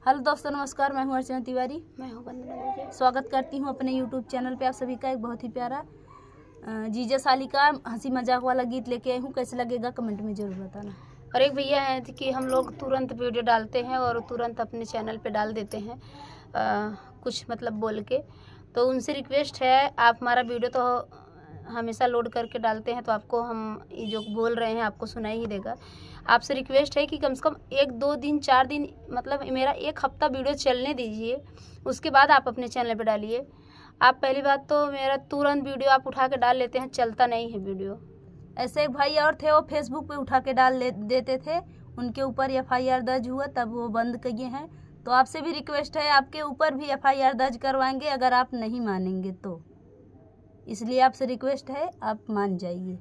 Hello दोस्तों, नमस्कार। मैं हूं अर्चना तिवारी। मैं हूं वंदना। स्वागत करती हूं अपने यूट्यूब चैनल पे आप सभी का। एक बहुत ही प्यारा जीजा साली का हंसी मजाक वाला गीत लेके आई हूं। कैसे लगेगा कमेंट में जरूर बताना। और एक भैया है कि हम लोग तुरंत वीडियो डालते हैं और तुरंत अपने चैनल पे डाल देते हैं कुछ मतलब बोल के। तो उनसे रिक्वेस्ट है, आप हमारा वीडियो तो हमेशा लोड करके डालते हैं तो आपको हम ये जो बोल रहे हैं आपको सुनाई ही देगा। आपसे रिक्वेस्ट है कि कम से कम 1-2 दिन 4 दिन मतलब मेरा 1 हफ्ता वीडियो चलने दीजिए, उसके बाद आप अपने चैनल पे डालिए। आप पहली बात तो मेरा तुरंत वीडियो आप उठा के डाल लेते हैं, चलता नहीं है वीडियो। ऐसे एक भाई और थे, वो फेसबुक पे उठा के देते थे। उनके ऊपर FIR दर्ज हुआ, तब वो बंद किए हैं। तो आपसे भी रिक्वेस्ट है, आपके ऊपर भी FIR दर्ज करवाएंगे अगर आप नहीं मानेंगे तो। इसलिए आपसे रिक्वेस्ट है, आप मान जाइए।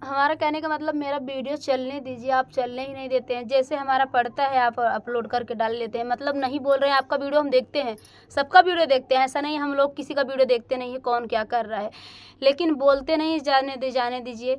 हमारा कहने का मतलब मेरा वीडियो चलने दीजिए, आप चलने ही नहीं देते हैं। जैसे हमारा पड़ता है आप अपलोड करके डाल लेते हैं। मतलब नहीं बोल रहे हैं, आपका वीडियो हम देखते हैं, सबका वीडियो देखते हैं। ऐसा नहीं हम लोग किसी का वीडियो देखते नहीं है कौन क्या कर रहा है, लेकिन बोलते नहीं। जाने दीजिए।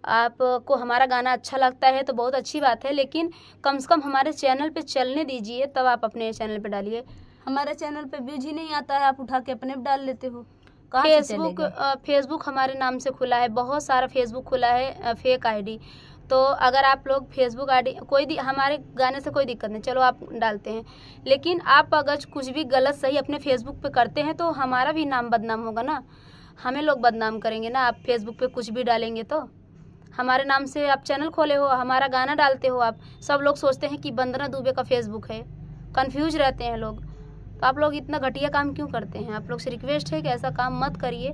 आपको हमारा गाना अच्छा लगता है तो बहुत अच्छी बात है, लेकिन कम से कम हमारे चैनल पे चलने दीजिए, तब आप अपने चैनल पे डालिए। हमारे चैनल पे व्यूज ही नहीं आता है, आप उठा के अपने पे डाल लेते हो। फेसबुक हमारे नाम से खुला है, बहुत सारा फेसबुक खुला है फेक आईडी। तो अगर आप लोग फेसबुक आईडी हमारे गाने से कोई दिक्कत नहीं, चलो आप डालते हैं, लेकिन आप अगर कुछ भी गलत सही अपने फेसबुक पे करते हैं तो हमारा भी नाम बदनाम होगा ना, हमें लोग बदनाम करेंगे ना। आप फेसबुक पे कुछ भी डालेंगे तो हमारे नाम से आप चैनल खोले हो, हमारा गाना डालते हो, आप सब लोग सोचते हैं कि वंदना दुबे का फेसबुक है, कन्फ्यूज रहते हैं लोग। तो आप लोग इतना घटिया काम क्यों करते हैं? आप लोग से रिक्वेस्ट है कि ऐसा काम मत करिए,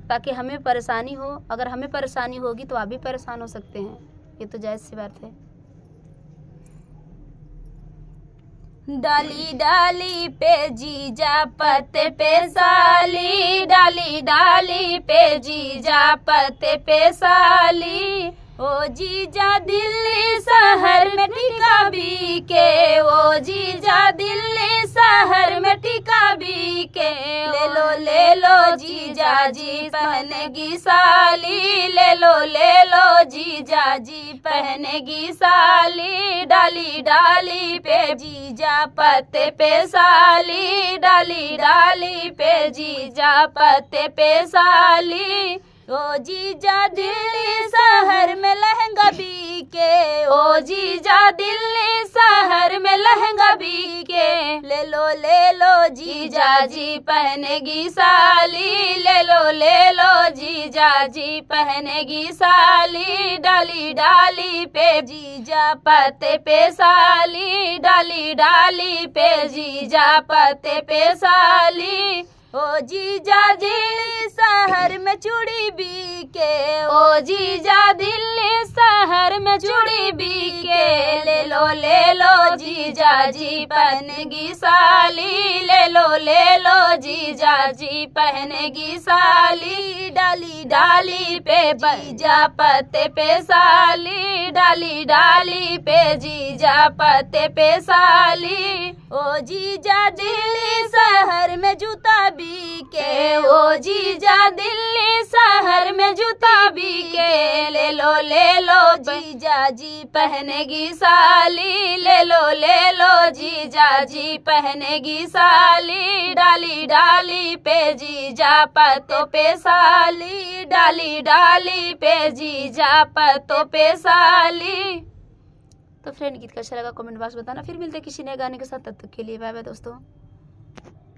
ताकि हमें परेशानी हो। अगर हमें परेशानी होगी तो आप भी परेशान हो सकते हैं, ये तो जायज़ सी बात है। डाली डाली पे जीजा पत्ते पे साली, डाली डाली पे जीजा पत्ते पे साली। ओ जीजा दिल्ली शहर में टिका भी के, ओ जीजा दिल्ली शहर में टिका भी के। ले लो जीजा जी पहनेगी साली, ले लो जीजा जी पहनेगी साली। डाली डाली पे जीजा पत्ते पे साली, डाली डाली पे जीजा पत्ते पे साली। ओ जीजा दिल्ली शहर में लहंगा बीके, ओ जीजा दिल्ली शहर में लहंगा बीके। ले लो जीजा जी पहनेगी साली, ले लो जीजा जी पहनेगी साली। डाली डाली पे जीजा पत्ते पे साली, डाली डाली पे जीजा पत्ते पे साली। ओ जीजा दिल्ली शहर में चूड़ी बीके, ओ जीजा दिल्ली शहर में चूड़ी बीके। ले लो जीजा जी पहनेगी साली, ले लो जीजा जी पहनेगी साली। डाली डाली पे जीजा पत्ते पे साली, डाली डाली पे जीजा पत्ते पे साली। ओ जीजा दिल्ली शहर में जूता बीके, ओ जीजा दिल्ली शहर में जूता बीके। ले लो जीजा जी पहनेगी साली, ले लो जीजा जी पहनेगी साली। डाली डाली पे जीजा पत्तों पे साली, डाली डाली पे जीजा पत्तों पे साली। तो फ्रेंड, गीत कैसा लगा कमेंट बॉक्स बताना। फिर मिलते किसी नए गाने के साथ, तब तक के लिए बाय बाय दोस्तों।